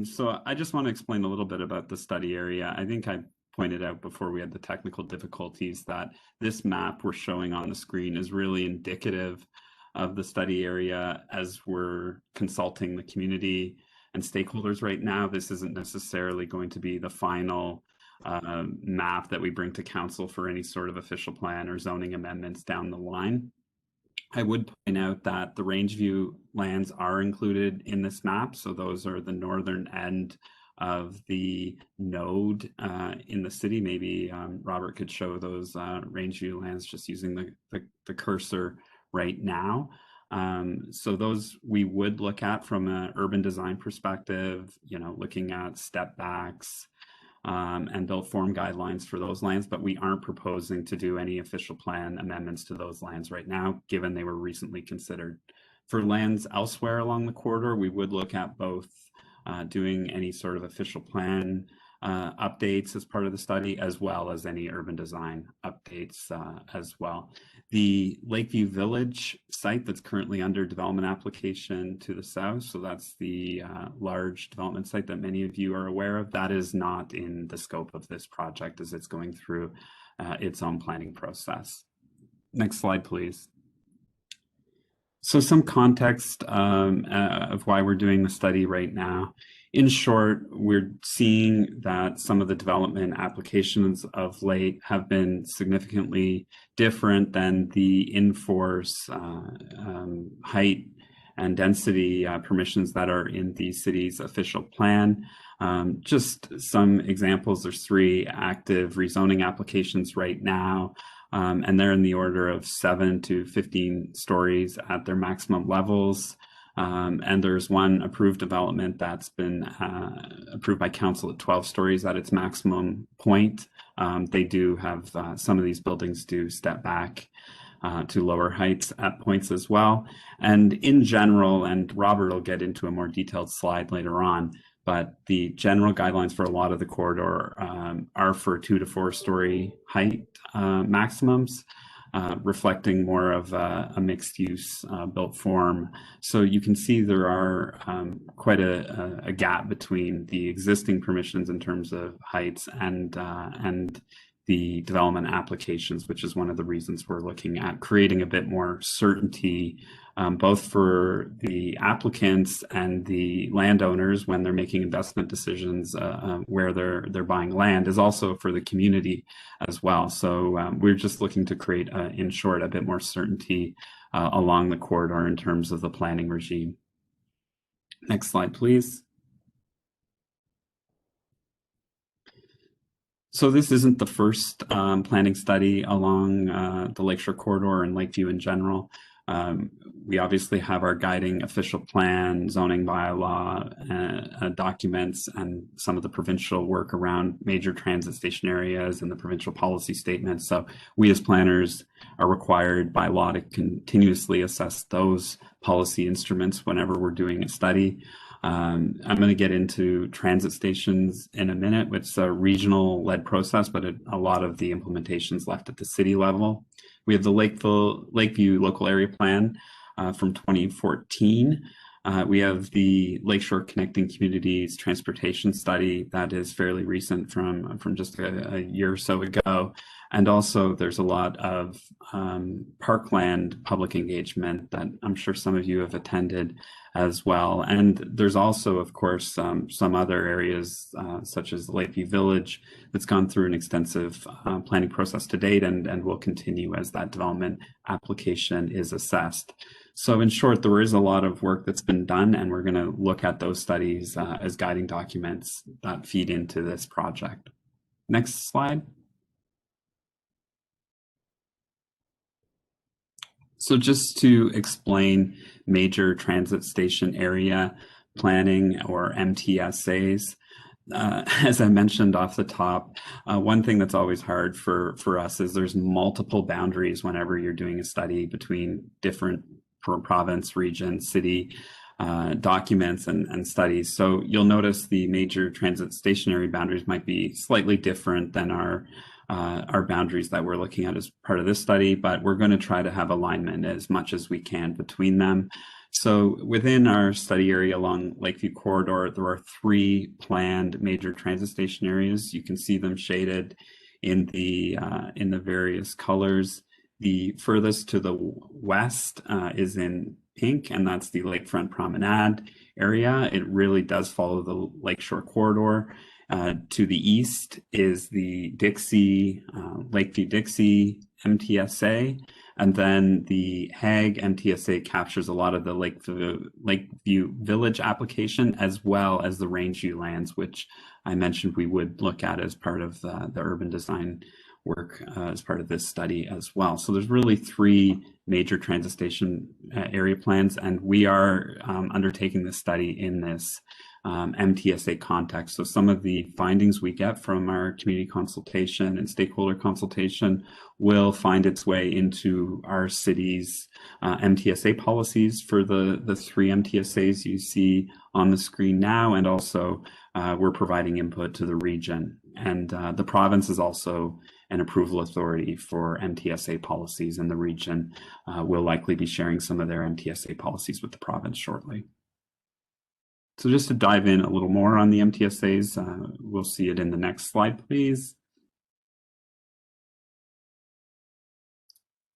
So I just want to explain a little bit about the study area. I think I pointed out before we had the technical difficulties that this map we're showing on the screen is really indicative of the study area as we're consulting the community and stakeholders right now. This isn't necessarily going to be the final map that we bring to council for any sort of official plan or zoning amendments down the line. I would point out that the Rangeview lands are included in this map. So those are the northern end of the node in the city. Maybe Robert could show those Rangeview lands just using the cursor right now. So those we would look at from an urban design perspective, looking at step backs, and built form guidelines for those lands, but we aren't proposing to do any official plan amendments to those lands right now, given they were recently considered. For lands elsewhere along the corridor, we would look at both doing any sort of official plan updates as part of the study, as well as any urban design updates as well. The Lakeview Village site that's currently under development application to the south, so that's the large development site that many of you are aware of, that is not in the scope of this project as it's going through its own planning process. Next slide, please. So some context of why we're doing the study right now. In short, we're seeing that some of the development applications of late have been significantly different than the in-force height and density permissions that are in the city's official plan. Just some examples, there's 3 active rezoning applications right now. And they're in the order of 7 to 15 stories at their maximum levels. And there's one approved development that's been approved by council at 12 stories at its maximum point. They do have, some of these buildings do step back to lower heights at points as well. And in general, and Robert will get into a more detailed slide later on, but the general guidelines for a lot of the corridor are for 2 to 4 story height maximums, reflecting more of a mixed use built form. So you can see there are quite a gap between the existing permissions in terms of heights and the development applications, which is one of the reasons we're looking at creating a bit more certainty, both for the applicants and the landowners when they're making investment decisions where they're buying land, is also for the community as well. So we're just looking to create, in short, a bit more certainty along the corridor in terms of the planning regime. Next slide, please. So this isn't the first planning study along the Lakeshore Corridor and Lakeview in general. We obviously have our guiding official plan, zoning bylaw documents, and some of the provincial work around major transit station areas and the provincial policy statements. So we as planners are required by law to continuously assess those policy instruments whenever we're doing a study. I'm going to get into transit stations in a minute, which is a regional-led process, but a lot of the implementation's left at the city level. We have the Lakeview Local Area Plan from 2014. We have the Lakeshore Connecting Communities Transportation Study that is fairly recent from just a year or so ago. And also there's a lot of parkland public engagement that I'm sure some of you have attended as well. And there's also, of course, some other areas such as Lakeview Village that's gone through an extensive planning process to date and will continue as that development application is assessed. So in short, there is a lot of work that's been done, and we're going to look at those studies as guiding documents that feed into this project. Next slide. So just to explain major transit station area planning, or MTSAs, as I mentioned off the top, one thing that's always hard for us is there's multiple boundaries whenever you're doing a study between different province, region, city documents and studies. So you'll notice the major transit stationary boundaries might be slightly different than our our boundaries that we're looking at as part of this study, but we're going to try to have alignment as much as we can between them. So within our study area along Lakeview Corridor, there are 3 planned major transit station areas. You can see them shaded in the various colors. The furthest to the west is in pink, and that's the Lakefront Promenade area. It really does follow the Lakeshore Corridor. To the east is the Dixie, Lakeview Dixie MTSA, and then the Hague MTSA captures a lot of the Lakeview Village application, as well as the Rangeview lands, which I mentioned we would look at as part of the urban design work as part of this study as well. So there's really 3 major transit station area plans, and we are undertaking this study in this MTSA context. So some of the findings we get from our community consultation and stakeholder consultation will find its way into our city's MTSA policies for the 3 MTSAs you see on the screen now, and also we're providing input to the region. And the province is also an approval authority for MTSA policies, and the region will likely be sharing some of their MTSA policies with the province shortly. So just to dive in a little more on the MTSAs, we'll see it in the next slide, please.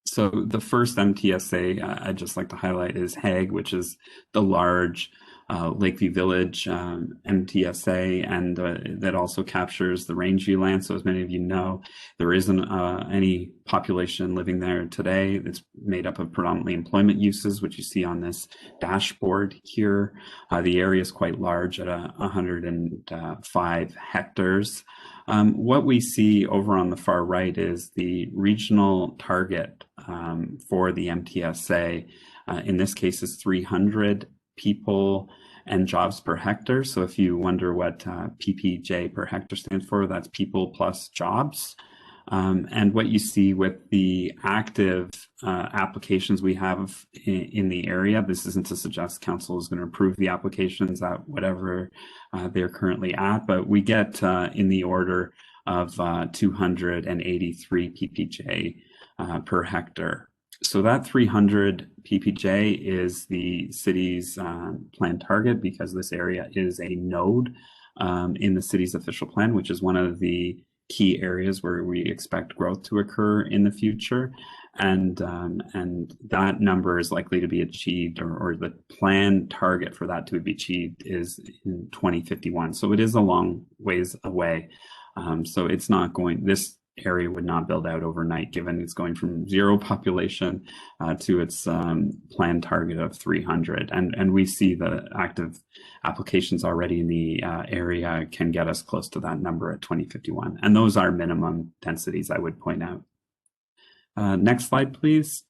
So the first MTSA I'd just like to highlight is Hague, which is the large Lakeview Village MTSA, and that also captures the Rangeview land. So as many of you know, there isn't any population living there today. It's made up of predominantly employment uses, which you see on this dashboard here. The area is quite large at 105 hectares. What we see over on the far right is the regional target for the MTSA. In this case, is 300 people and jobs per hectare. So if you wonder what PPJ per hectare stands for, that's people plus jobs. And what you see with the active applications we have in the area, this isn't to suggest council is going to approve the applications at whatever they're currently at, but we get in the order of 283 PPJ per hectare. So that 300 PPJ is the city's planned target, because this area is a node in the city's official plan, which is one of the key areas where we expect growth to occur in the future. And that number is likely to be achieved, or the planned target for that to be achieved is in 2051. So it is a long ways away. So it's not going, this area would not build out overnight, given it's going from 0 population to its planned target of 300. And we see the active applications already in the area can get us close to that number at 2051. And those are minimum densities, I would point out. Next slide, please.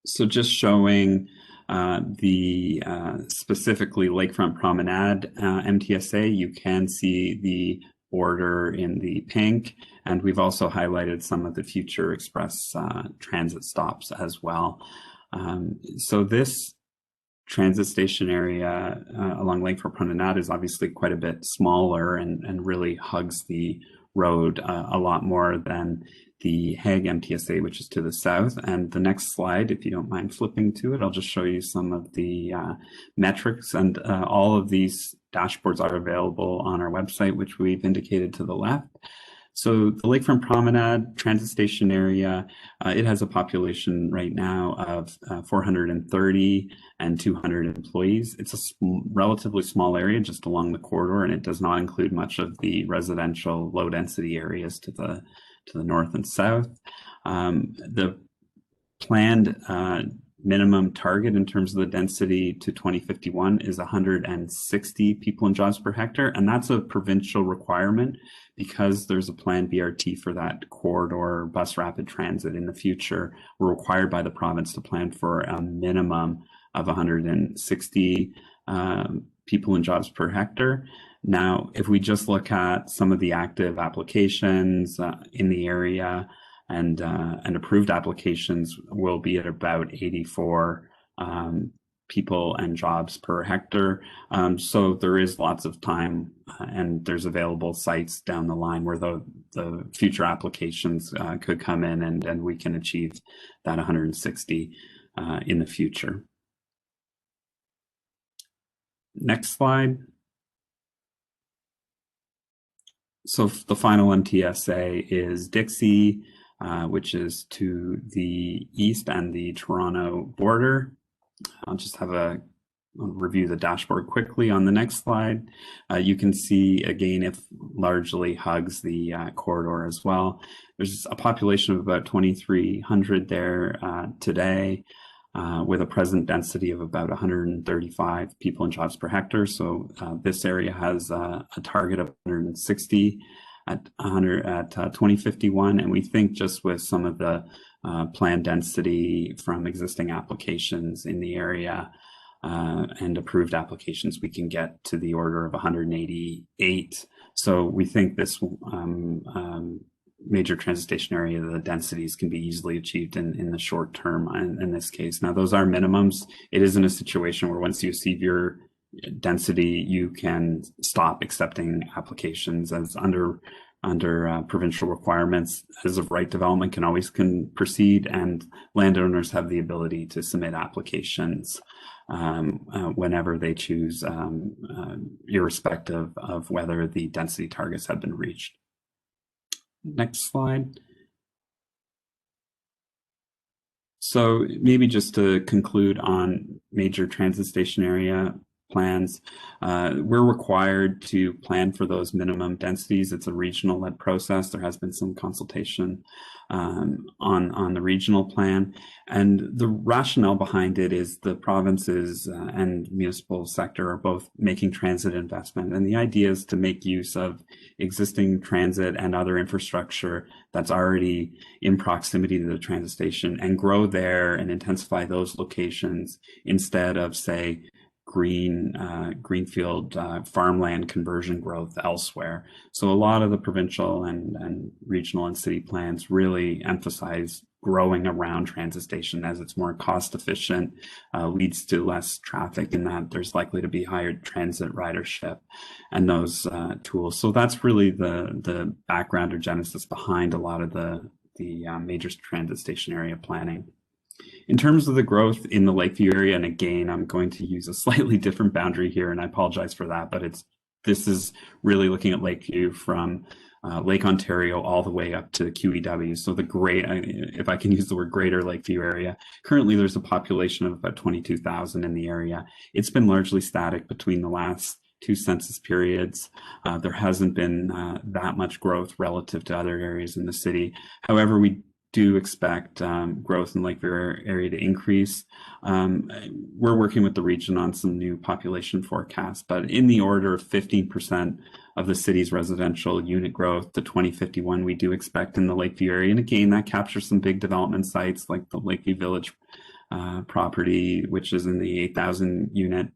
So just showing the specifically Lakefront Promenade MTSA, you can see the border in the pink, and we've also highlighted some of the future express transit stops as well. So this transit station area along Lakefront Promenade is obviously quite a bit smaller and really hugs the road a lot more than the Hague MTSA, which is to the south. And the next slide, if you don't mind flipping to it, I'll just show you some of the metrics, and all of these dashboards are available on our website, which we've indicated to the left. So the Lakefront Promenade transit station area, it has a population right now of 430 and 200 employees. It's a relatively small area just along the corridor, and it does not include much of the residential low density areas to the north and south. The planned minimum target in terms of the density to 2051 is 160 people and jobs per hectare, and that's a provincial requirement because there's a planned BRT for that corridor bus rapid transit in the future. We're required by the province to plan for a minimum of 160 people and jobs per hectare. Now, if we just look at some of the active applications in the area and approved applications, will be at about 84 people and jobs per hectare. So there is lots of time and there's available sites down the line where the future applications could come in and we can achieve that 160 in the future. Next slide. So the final MTSA is Dixie, which is to the east and the Toronto border. I'll just have I'll review the dashboard quickly on the next slide. You can see again, it largely hugs the corridor as well. There's a population of about 2,300 there today, with a present density of about 135 people and jobs per hectare. So this area has a target of 160 at 2051, and we think just with some of the planned density from existing applications in the area and approved applications, we can get to the order of 188. So we think this major transit station area, the densities can be easily achieved in the short term in this case. Now, those are minimums. It isn't a situation where once you achieve your density, you can stop accepting applications. As under provincial requirements, as of right, development can proceed, and landowners have the ability to submit applications whenever they choose, irrespective of whether the density targets have been reached. Next slide. So maybe just to conclude on major transit station area plans, we're required to plan for those minimum densities. It's a regional led process. There has been some consultation on the regional plan, and the rationale behind it is the provinces and municipal sector are both making transit investment, and the idea is to make use of existing transit and other infrastructure that's already in proximity to the transit station and grow there and intensify those locations instead of, say, greenfield farmland conversion growth elsewhere. So a lot of the provincial and regional and city plans really emphasize growing around transit station as it's more cost efficient, leads to less traffic, in that there's likely to be higher transit ridership and those tools. So that's really the background or genesis behind a lot of the major transit station area planning. In terms of the growth in the Lakeview area, and again, I'm going to use a slightly different boundary here, and I apologize for that, but this is really looking at Lakeview from Lake Ontario all the way up to QEW. So if I can use the word greater Lakeview area, currently there's a population of about 22,000 in the area. It's been largely static between the last two census periods. There hasn't been that much growth relative to other areas in the city. However, we do expect growth in Lakeview area to increase. We're working with the region on some new population forecasts, but in the order of 15% of the city's residential unit growth to 2051, we do expect in the Lakeview area. And again, that captures some big development sites like the Lakeview Village property, which is in the 8,000 unit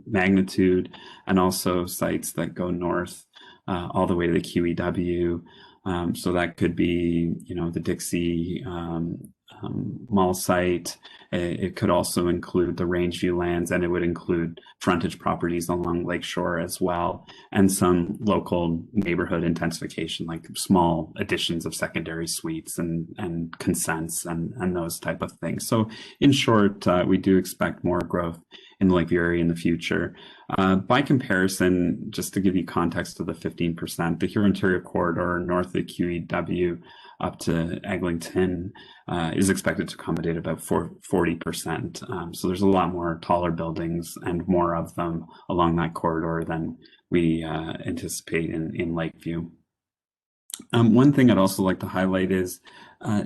magnitude, and also sites that go north all the way to the QEW. So that could be, the Dixie mall site. It could also include the Rangeview lands, and it would include frontage properties along Lakeshore as well, and some local neighborhood intensification, like small additions of secondary suites and consents and those type of things. So in short, we do expect more growth in the Lakeview area in the future. By comparison, just to give you context to the 15%, the Huron-Ontario corridor north of the QEW up to Eglinton is expected to accommodate about 40%. So there's a lot more taller buildings and more of them along that corridor than we anticipate in Lakeview. One thing I'd also like to highlight is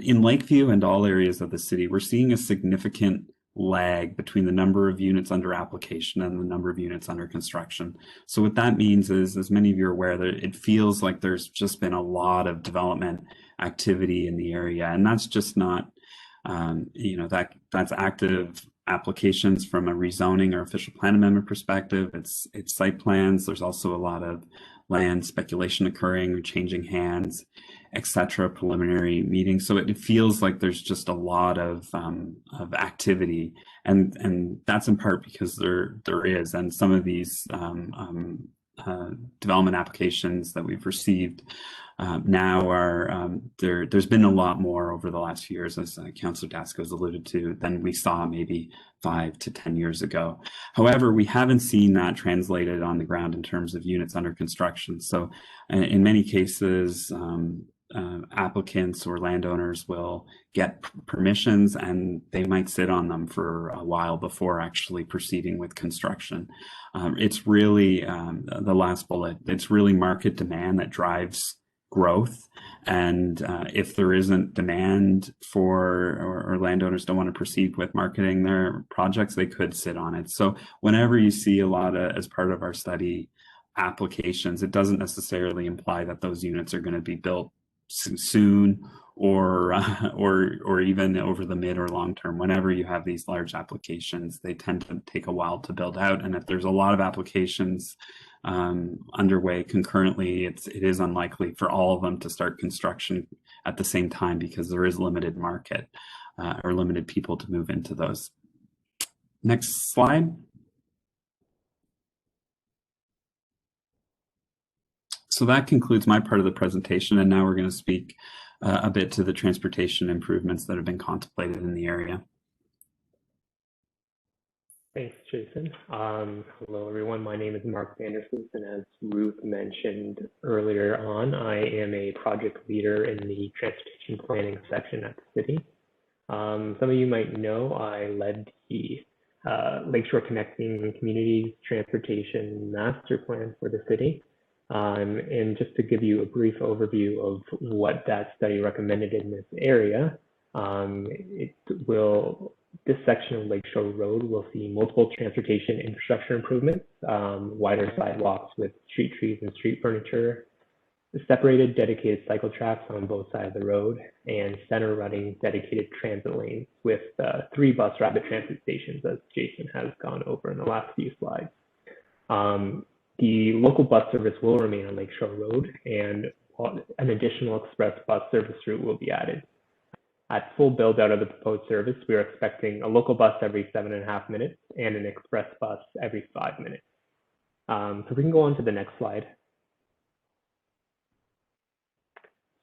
in Lakeview and all areas of the city, we're seeing a significant lag between the number of units under application and the number of units under construction. So what that means is, as many of you are aware, that it feels like there's just been a lot of development activity in the area, and that's just not, that's active applications from a rezoning or official plan amendment perspective. It's site plans. There's also a lot of land speculation occurring or changing hands, etc. Preliminary meetings. So it feels like there's just a lot of activity, and that's in part because there is, and some of these development applications that we've received now are there's been a lot more over the last few years, as Councillor Dasco's alluded to, than we saw maybe 5 to 10 years ago. However, we haven't seen that translated on the ground in terms of units under construction. So in many cases, applicants or landowners will get permissions and they might sit on them for a while before actually proceeding with construction. It's really the last bullet. It's really market demand that drives growth, and if there isn't demand for, or landowners don't want to proceed with marketing their projects, they could sit on it. So whenever you see a lot of, as part of our study, applications, it doesn't necessarily imply that those units are going to be built soon or even over the mid or long term. Whenever you have these large applications, they tend to take a while to build out, and if there's a lot of applications underway concurrently, it is unlikely for all of them to start construction at the same time, because there is limited market or limited people to move into those. Next slide. So that concludes my part of the presentation, and now we're going to speak a bit to the transportation improvements that have been contemplated in the area. Thanks, Jason. Hello, everyone. My name is Mark Vandersluis, and as Ruth mentioned earlier on, I am a project leader in the transportation planning section at the city. Some of you might know I led the Lakeshore Connecting Communities Transportation Master Plan for the city. And just to give you a brief overview of what that study recommended in this area, this section of Lakeshore Road will see multiple transportation infrastructure improvements, wider sidewalks with street trees and street furniture, separated dedicated cycle tracks on both sides of the road, and center running dedicated transit lanes with 3 bus rapid transit stations, as Jason has gone over in the last few slides. The local bus service will remain on Lakeshore Road, and an additional express bus service route will be added. At full build out of the proposed service, we are expecting a local bus every 7.5 minutes and an express bus every 5 minutes. So we can go on to the next slide.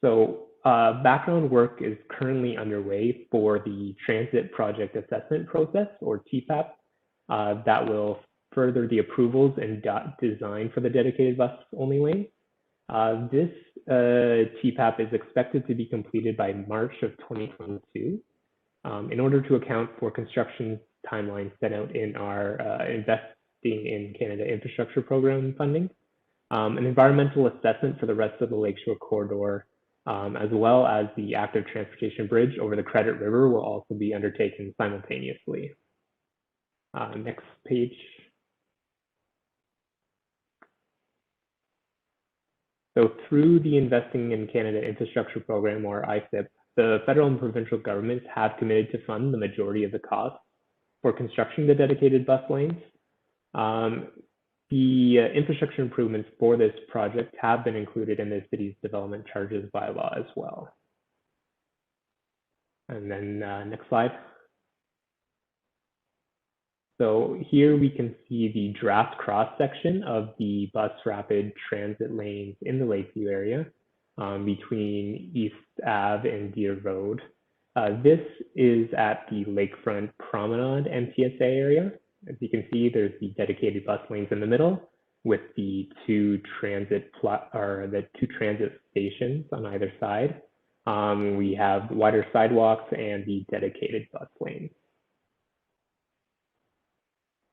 So background work is currently underway for the Transit Project Assessment Process, or TPAP, that will further the approvals and design for the dedicated bus only lane. This TPAP is expected to be completed by March of 2022. In order to account for construction timelines set out in our Investing in Canada Infrastructure Program funding, an environmental assessment for the rest of the Lakeshore corridor, as well as the active transportation bridge over the Credit River, will also be undertaken simultaneously. Next page. So through the Investing in Canada Infrastructure Program, or ICIP, the federal and provincial governments have committed to fund the majority of the costs for constructing the dedicated bus lanes. The infrastructure improvements for this project have been included in the city's development charges bylaw as well. And then next slide. So here we can see the draft cross section of the bus rapid transit lanes in the Lakeview area between East Ave and Deer Road. This is at the Lakefront Promenade MTSA area. As you can see, there's the dedicated bus lanes in the middle with the two transit stations on either side. We have wider sidewalks and the dedicated bus lanes.